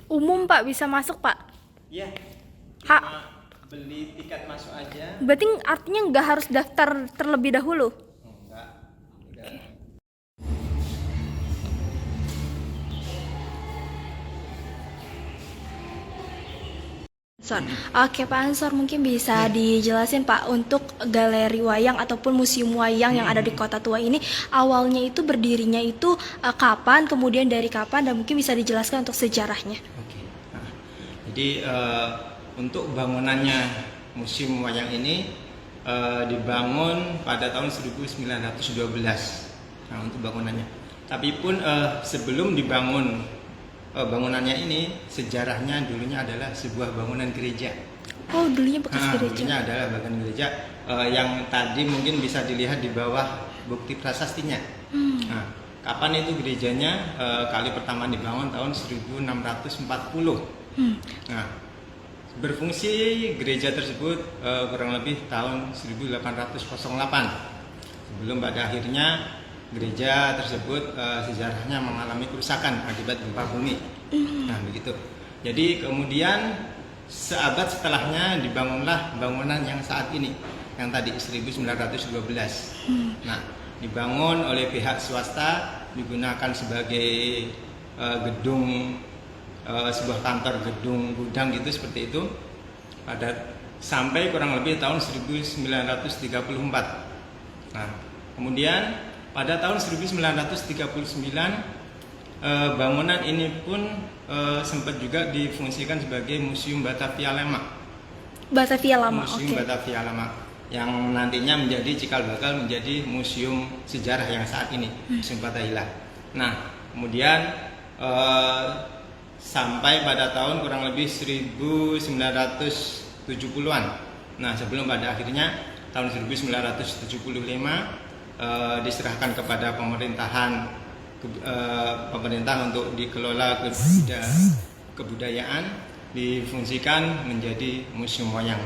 Umum Pak, bisa masuk Pak. Iya, Ha, cuma beli tiket masuk aja. berarti artinya nggak harus daftar terlebih dahulu. Enggak, udah. Oke Pak Ansor, mungkin bisa dijelasin Pak untuk galeri wayang ataupun museum wayang yang ada di Kota Tua ini awalnya itu berdirinya itu kapan, kemudian dari kapan, dan mungkin bisa dijelaskan untuk sejarahnya. Oke. Nah, jadi untuk bangunannya museum wayang ini dibangun pada tahun 1912. Nah, untuk bangunannya. Tapi pun sebelum dibangun bangunannya ini, sejarahnya dulunya adalah sebuah bangunan gereja. Oh, dulunya bekas gereja. Dulunya adalah bangunan gereja yang tadi mungkin bisa dilihat di bawah bukti prasastinya. Nah, kapan itu gerejanya? Kali pertama dibangun tahun 1640. Nah, berfungsi gereja tersebut kurang lebih tahun 1808. Sebelum pada akhirnya gereja tersebut sejarahnya mengalami kerusakan akibat gempa bumi. Nah, begitu. Jadi kemudian seabad setelahnya dibangunlah bangunan yang saat ini, yang tadi 1912. Nah, dibangun oleh pihak swasta, digunakan sebagai gedung sebuah kantor, gedung gudang gitu, seperti itu. Pada sampai kurang lebih tahun 1934. Nah, kemudian pada tahun 1939 bangunan ini pun sempat juga difungsikan sebagai Museum Batavia Lama. Batavia Lama, Museum oke. Batavia Lama yang nantinya menjadi cikal bakal menjadi museum sejarah yang saat ini, Museum Fatahillah. Nah, kemudian sampai pada tahun kurang lebih 1970-an. Nah, sebelum pada akhirnya tahun 1975 diserahkan kepada pemerintah untuk dikelola kebudayaan, difungsikan menjadi museum wayang.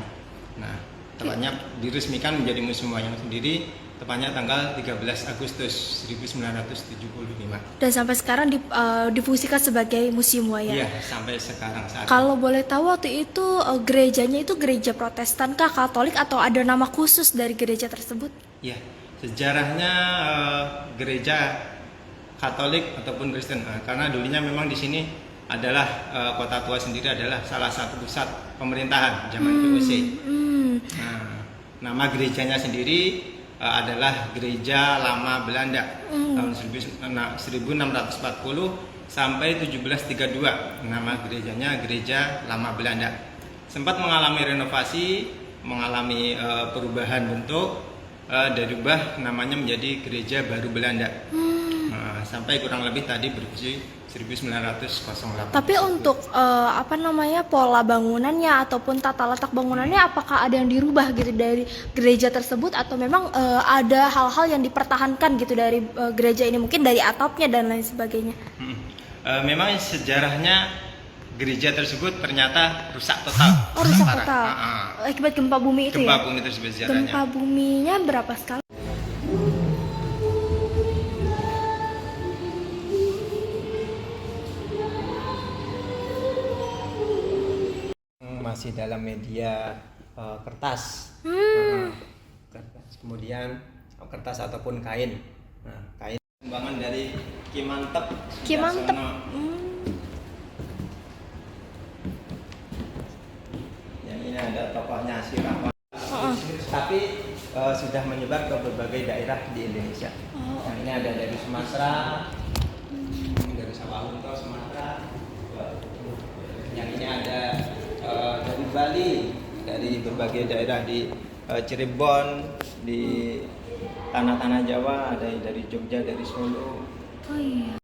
Nah, tepatnya diresmikan menjadi museum wayang sendiri, tepatnya tanggal 13 Agustus 1975. Dan sampai sekarang difungsikan sebagai museum wayang. Iya, sampai sekarang saat Kalau boleh tahu waktu itu gerejanya itu gereja Protestan kah, Katolik, atau ada nama khusus dari gereja tersebut? ya, sejarahnya gereja Katolik ataupun Kristen, karena dulunya memang di sini adalah Kota Tua sendiri adalah salah satu pusat pemerintahan zaman VOC. Nah, nama gerejanya sendiri adalah Gereja Lama Belanda tahun 1640 sampai 1732. Nama gerejanya Gereja Lama Belanda. Sempat mengalami renovasi, mengalami perubahan bentuk, dirubah namanya menjadi Gereja Baru Belanda. Sampai kurang lebih tadi berfungsi 1908. Tapi untuk pola bangunannya ataupun tata letak bangunannya, apakah ada yang dirubah gitu dari gereja tersebut, atau memang ada hal-hal yang dipertahankan gitu dari gereja ini, mungkin dari atapnya dan lain sebagainya? Memang sejarahnya gereja tersebut ternyata rusak total. Oh, rusak parah. total. Akibat gempa bumi itu Gempa ya? bumi tersebut sejarahnya. Gempa buminya berapa skala? Masih dalam media kertas. Kertas. Kemudian kertas ataupun kain. Nah, kain kembangan dari Kimantep. Kimantep. Yang ini ada tokohnya Sirah. Tapi sudah menyebar ke berbagai daerah di Indonesia. Nah, ini ada dari Sumatera, dari Sawalunto, Sumatera. Yang ini ada dari Bali, dari berbagai daerah di Cirebon, di tanah-tanah Jawa, ada dari Jogja, dari Solo. Oh iya.